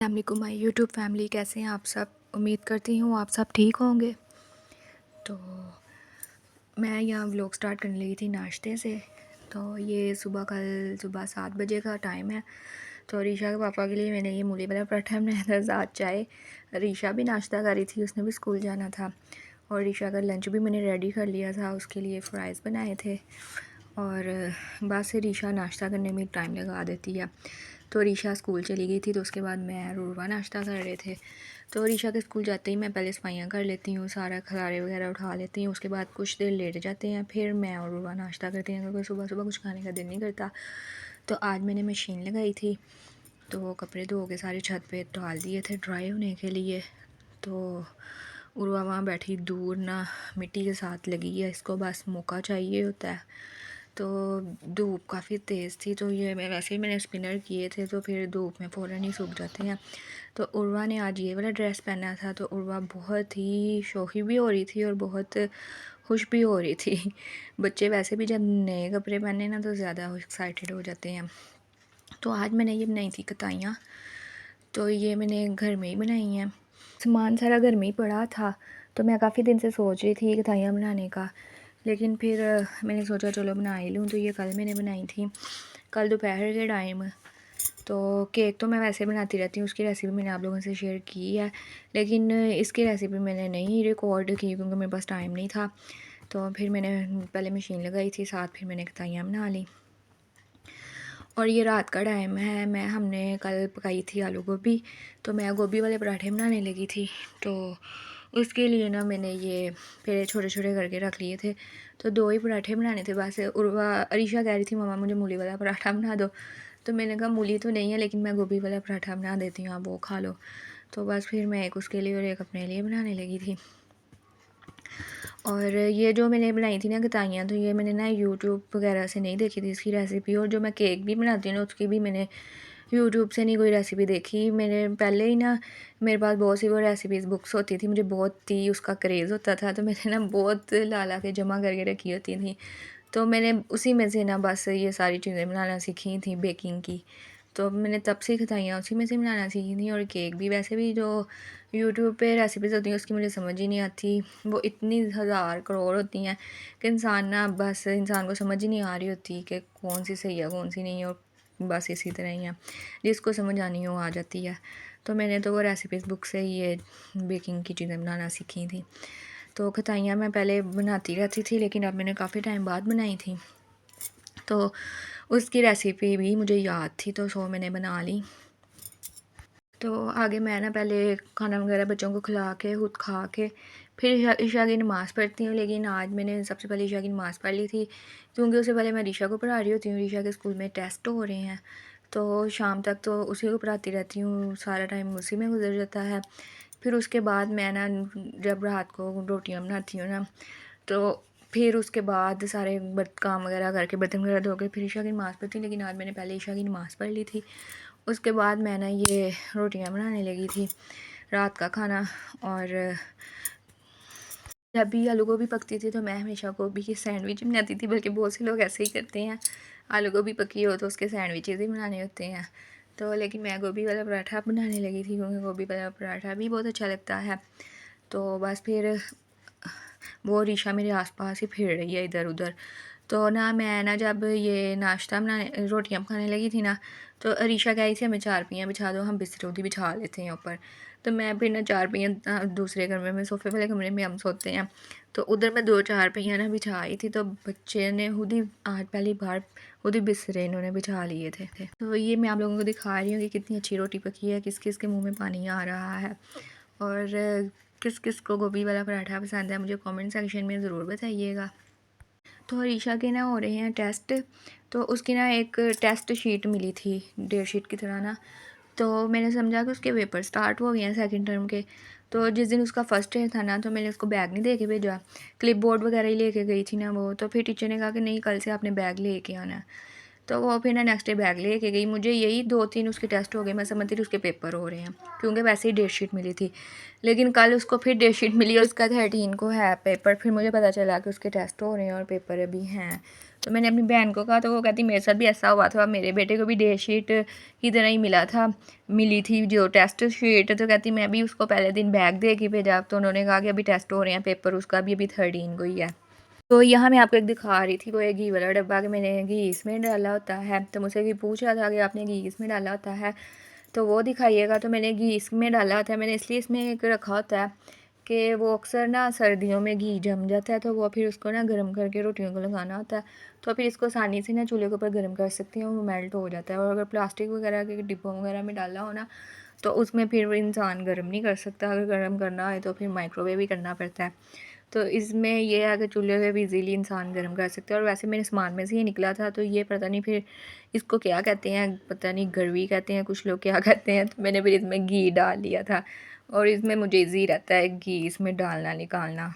अस्सलामुअलैकुम my YouTube family, कैसे हैं आप सब। उम्मीद करती हूँ आप सब ठीक होंगे। तो मैं यहाँ व्लॉग स्टार्ट करने लगी थी नाश्ते से। तो ये सुबह 7 बजे का टाइम है। तो रीशा के पापा के लिए मैंने ये मूली वाला पराठा बनाया था, साथ चाय। रीशा भी नाश्ता कर रही थी, उसने भी स्कूल जाना था। और रीशा का लंच भी मैंने रेडी कर लिया था, उसके लिए फ्राइज़ बनाए थे। और बस रीशा नाश्ता करने में टाइम लगा देती है। तो रीशा स्कूल चली गई थी, तो उसके बाद मैं और उर्वा नाश्ता कर रहे थे। तो रीशा के स्कूल जाते ही मैं पहले सफाइयाँ कर लेती हूँ, सारा खलारे वगैरह उठा लेती हूँ। उसके बाद कुछ देर लेट जाते हैं, फिर मैं और उर्वा नाश्ता करते हैं, क्योंकि सुबह सुबह कुछ खाने का दिल नहीं करता। तो आज मैंने मशीन लगाई थी, तो कपड़े धो के सारे छत पे डाल दिए थे ड्राई होने के लिए। तो उर्वा वहाँ बैठी दूर ना, मिट्टी के साथ लगी है, इसको बस मौका चाहिए होता है। तो धूप काफ़ी तेज़ थी, तो ये वैसे ही मैंने स्पिनर किए थे, तो फिर धूप में फ़ौरन ही सूख जाते हैं। तो उर्वा ने आज ये वाला ड्रेस पहना था, तो उर्वा बहुत ही शौकी भी हो रही थी और बहुत खुश भी हो रही थी। बच्चे वैसे भी जब नए कपड़े पहने ना तो ज़्यादा एक्साइटेड हो जाते हैं। तो आज मैंने ये बनाई थी कताइयाँ। तो ये मैंने घर में ही बनाई हैं, सामान सारा घर में ही पड़ा था। तो मैं काफ़ी दिन से सोच रही थी कताइयाँ बनाने का, लेकिन फिर मैंने सोचा चलो बना ही लूँ। तो ये कल मैंने बनाई थी, कल दोपहर के टाइम। तो केक तो मैं वैसे बनाती रहती हूँ, उसकी रेसिपी मैंने आप लोगों से शेयर की है, लेकिन इसकी रेसिपी मैंने नहीं रिकॉर्ड की क्योंकि मेरे पास टाइम नहीं था। तो फिर मैंने पहले मशीन लगाई थी, साथ फिर मैंने कताइयाँ बना ली। और ये रात का टाइम है, हमने कल पकाई थी आलू गोभी, तो मैं गोभी वाले पराठे बनाने लगी थी। तो उसके लिए ना मैंने ये पहले छोटे छोटे करके रख लिए थे। तो 2 ही पराठे बनाने थे बस। उर्वा अरीशा कह रही थी मम्मा मुझे मूली वाला पराठा बना दो। तो मैंने कहा मूली तो नहीं है, लेकिन मैं गोभी वाला पराठा बना देती हूँ, आप वो खा लो। तो बस फिर मैं एक उसके लिए और एक अपने लिए बनाने लगी थी। और ये जो मैंने बनाई थी ना कताइयाँ, तो ये मैंने ना यूट्यूब वगैरह से नहीं देखी थी इसकी रेसिपी। और जो मैं केक भी बनाती हूँ ना, उसकी भी मैंने यूट्यूब से नहीं कोई रेसिपी देखी। मैंने पहले ही ना, मेरे पास बहुत सी वो रेसिपीज़ बुक्स होती थी, मुझे बहुत ही उसका क्रेज़ होता था, तो मैंने ना बहुत ला के जमा करके रखी होती थी। तो मैंने उसी में से ना बस ये सारी चीज़ें बनाना सीखी थी बेकिंग की। तो मैंने तब से कताइयाँ उसी में से बनाना सीखी थी। और केक भी वैसे भी जो यूट्यूब पे रेसिपीज़ होती हैं उसकी मुझे समझ ही नहीं आती, वो इतनी हज़ार करोड़ होती हैं कि इंसान को समझ ही नहीं आ रही होती कि कौन सी सही है कौन सी नहीं है। और बस इसी तरह ही है, जिसको समझ आनी हो आ जाती है। तो मैंने तो वो रेसिपीज़ बुक से ही ये बेकिंग की चीज़ें बनाना सीखी थी। तो खताइयाँ मैं पहले बनाती रहती थी, लेकिन अब मैंने काफ़ी टाइम बाद बनाई थी, तो उसकी रेसिपी भी मुझे याद थी, तो सो मैंने बना ली। तो आगे मैं ना पहले खाना वगैरह बच्चों को खिला के खुद खा के फिर ईशा की नमाज़ पढ़ती हूँ। लेकिन आज मैंने सबसे पहले ईशा की नमाज़ पढ़ ली थी, क्योंकि उससे पहले मैं रीशा को पढ़ा रही होती हूँ। रीशा के स्कूल में टेस्ट हो रहे हैं, तो शाम तक तो उसी को पढ़ाती रहती हूँ, सारा टाइम उसी में गुजर जाता है। फिर उसके बाद मैं ना जब रात को रोटियाँ बनाती हूँ ना, तो फिर उसके बाद सारे काम वगैरह करके बर्तन वगैरह धो के फिर ईशा की नमाज़ पढ़ती हूँ। लेकिन आज मैंने पहले ईशा की नमाज़ पढ़ ली थी, उसके बाद मैं ना ये रोटियां बनाने लगी थी, रात का खाना। और जब भी आलू गोभी पकती थी तो मैं हमेशा गोभी की सैंडविच बनाती थी, बल्कि बहुत से लोग ऐसे ही करते हैं, आलू गोभी पकी हो तो उसके सैंडविचेज़ ही बनाने होते हैं। तो लेकिन मैं गोभी वाला पराठा बनाने लगी थी, क्योंकि गोभी वाला पराठा भी बहुत अच्छा लगता है। तो बस फिर वो रीशा मेरे आसपास ही फिर रही है इधर उधर। तो ना मैं ना जब ये नाश्ता बनाने रोटियां पकाने लगी थी ना, तो रीशा कह रही थी हमें चारपाइयाँ बिछा दो, हम बिस्तर उधर बिछा लेते हैं ऊपर। तो मैं फिर ना चारपाइयाँ दूसरे कमरे में सोफ़े वाले कमरे में हम सोते हैं, तो उधर मैं 2 चारपाइयाँ ना बिछाई थी। तो बच्चे ने खुद ही आज पहली बार खुद ही बिस्तरे इन्होंने बिछा लिए थे। तो ये मैं आप लोगों को दिखा रही हूँ कि कितनी अच्छी रोटी पकी है, किस किस के मुँह में पानी आ रहा है, और किस किस को गोभी वाला पराठा पसंद है, मुझे कमेंट सेक्शन में ज़रूर बताइएगा। तो अरीशा के ना हो रहे हैं टेस्ट, तो उसकी ना एक टेस्ट शीट मिली थी डेट शीट की तरह ना। तो मैंने समझा कि उसके पेपर स्टार्ट हो गए हैं सेकंड टर्म के। तो जिस दिन उसका फ़र्स्ट डे था ना, तो मैंने उसको बैग नहीं दे के भेजा, क्लिप बोर्ड वगैरह ही लेके गई थी ना वो। तो फिर टीचर ने कहा कि नहीं कल से आपने बैग लेके आना है। तो वो फिर ना नेक्स्ट डे बैग लेके गई। मुझे यही 2-3 उसके टेस्ट हो गए, मैं समझती थी उसके पेपर हो रहे हैं, क्योंकि वैसे ही डेट शीट मिली थी। लेकिन कल उसको फिर डेट शीट मिली और उसका 13 को है पेपर। फिर मुझे पता चला कि उसके टेस्ट हो रहे हैं और पेपर अभी हैं। तो मैंने अपनी बहन को कहा, तो वो कहती मेरे साथ भी ऐसा हुआ था, मेरे बेटे को भी डेट शीट की तरह ही मिली थी जो टेस्ट शीट। तो कहती मैं भी उसको पहले दिन बैग दे के भेजा, तो उन्होंने कहा कि अभी टेस्ट हो रहे हैं, पेपर उसका भी अभी 13 को ही है। तो यहाँ मैं आपको एक दिखा रही थी, वो एक घी वाला डब्बा कि मैंने घी इसमें डाला होता है। तो मुझसे भी पूछ रहा था कि आपने घी इसमें डाला होता है, तो वो दिखाइएगा। तो मैंने घी इसमें डाला होता है, मैंने इसलिए इसमें एक रखा होता है कि वो अक्सर ना सर्दियों में घी जम जाता है, तो वो फिर उसको ना गर्म करके रोटियों को लगाना होता है। तो फिर इसको आसानी से ना चूल्हे के ऊपर गर्म कर सकती हैं, वो मेल्ट हो जाता है। और अगर प्लास्टिक वगैरह के डिब्बों वगैरह में डाला हो ना, तो उसमें फिर इंसान गर्म नहीं कर सकता। अगर गर्म करना है तो फिर माइक्रोवेव ही करना पड़ता है। तो इसमें ये है कि चूल्हे पे भी इजीली इंसान गर्म कर सकते हैं। और वैसे मेरे सामान में से ये निकला था, तो ये पता नहीं फिर इसको क्या कहते हैं, पता नहीं गरवी कहते हैं कुछ लोग, क्या कहते हैं। तो मैंने फिर इसमें घी डाल लिया था, और इसमें मुझे ईजी रहता है घी इसमें डालना निकालना।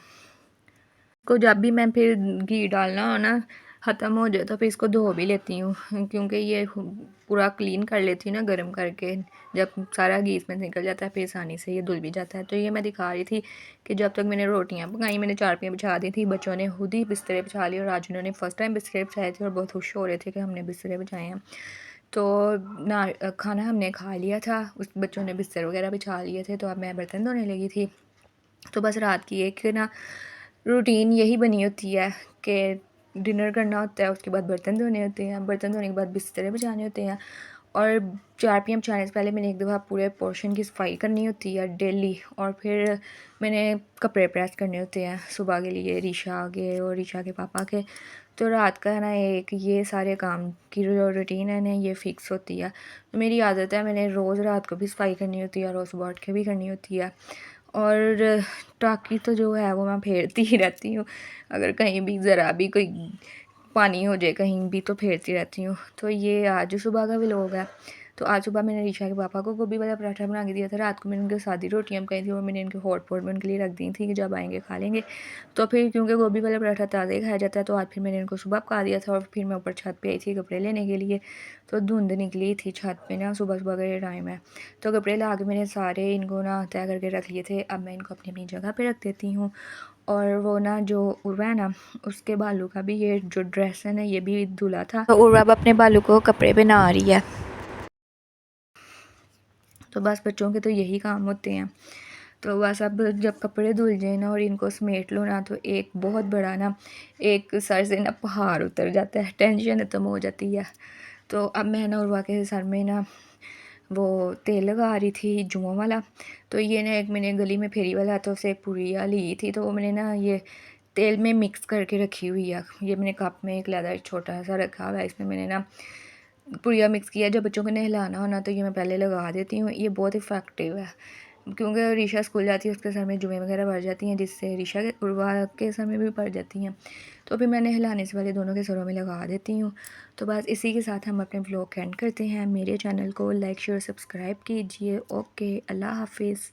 को जब भी मैं फिर घी डालना हो ना ख़त्म हो जाए, तो फिर इसको धो भी लेती हूँ, क्योंकि ये पूरा क्लीन कर लेती हूँ ना गर्म करके। जब सारा घी इसमें निकल जाता है, फिर आसानी से ये धुल भी जाता है। तो ये मैं दिखा रही थी कि जब तक मैंने रोटियां पकाई, मैंने चारपाइयाँ बिछा दी थी, बच्चों ने खुद ही बिस्तरे बिछा लिए। और आज उन्होंने फ़र्स्ट टाइम बिस्तरे बिछाए थे और बहुत खुश हो रहे थे कि हमने बिस्तरे बिछाए हैं। तो ना खाना हमने खा लिया था, उस बच्चों ने बिस्तर वगैरह बिछा लिए थे, तो अब मैं बर्तन धोने लगी थी। तो बस रात की एक ना रूटीन यही बनी होती है कि डिनर करना होता है, उसके बाद बर्तन धोने होते हैं, बर्तन धोने के बाद बिस्तर बिछाने होते हैं। और 4 PM बिछाने से पहले मैंने एक दफ़ा पूरे पोर्शन की सफाई करनी होती है डेली। और फिर मैंने कपड़े प्रेस करने होते हैं सुबह के लिए, रीशा के और रीशा के पापा के। तो रात का है ना एक ये सारे काम की जो रूटीन है ना, ये फ़िक्स होती है। तो मेरी आदत है, मैंने रोज़ रात को भी सफाई करनी होती है और रोज़ सुबह उठ के भी करनी होती है। और टाँकी तो जो है वो मैं फेरती ही रहती हूँ, अगर कहीं भी ज़रा भी कोई पानी हो जाए कहीं भी, तो फेरती रहती हूँ। तो ये आज सुबह का व्लॉग है। तो आज सुबह मैंने रीशा के पापा को गोभी वाला पराठा बना के दिया था, रात को मैंने उनके सादी रोटियाँ पकाई थी और मैंने इनके हॉट पॉट में उनके लिए रख दी थी कि जब आएंगे खा लेंगे। तो फिर क्योंकि गोभी वाला पराठा ताज़ा ही खाया जाता है, तो आज फिर मैंने इनको सुबह पका दिया था। और फिर मैं ऊपर छत पे आई थी कपड़े लेने के लिए, तो धुंध निकली थी छत पे ना, सुबह सुबह का ये टाइम है। तो कपड़े ला के मैंने सारे इनको ना तय करके रख लिए थे। अब मैं इनको अपनी अपनी जगह पे रख देती हूँ। और वो ना जो उर्वा है ना, उसके बालों का भी ये जो ड्रेस है ना, ये भी धुला था। तो उर्वा अब अपने बालों को कपड़े पहना रही है। तो बस बच्चों के तो यही काम होते हैं। तो बस अब जब कपड़े धुल जाए ना और इनको समेट लो ना, तो एक बहुत बड़ा ना एक सर से ना पहाड़ उतर जाता है, टेंशन खत्म हो जाती है। तो अब मैं ना उर्वा के सर में ना वो तेल लगा रही थी जुओं वाला। तो ये ना एक मैंने गली में फेरी वाला तो से पुड़िया ली थी, तो वो मैंने ना ये तेल में मिक्स करके रखी हुई है। ये मैंने कप में एक लेदर छोटा सा रखा हुआ है, इसमें मैंने ना पुड़िया मिक्स किया। जब बच्चों को नहलाना हो ना, तो ये मैं पहले लगा देती हूँ। ये बहुत इफ़ेक्टिव है, क्योंकि रीशा स्कूल जाती है, उसके सर में जुएँ वगैरह पड़ जाती हैं, जिससे रीशा के उर्वा के सर में भी पड़ जाती हैं। तो फिर मैं नहलाने से पहले दोनों के सरों में लगा देती हूँ। तो बस इसी के साथ हम अपने व्लॉग एंड करते हैं। मेरे चैनल को लाइक शेयर सब्सक्राइब कीजिए। ओके, अल्लाह हाफिज़।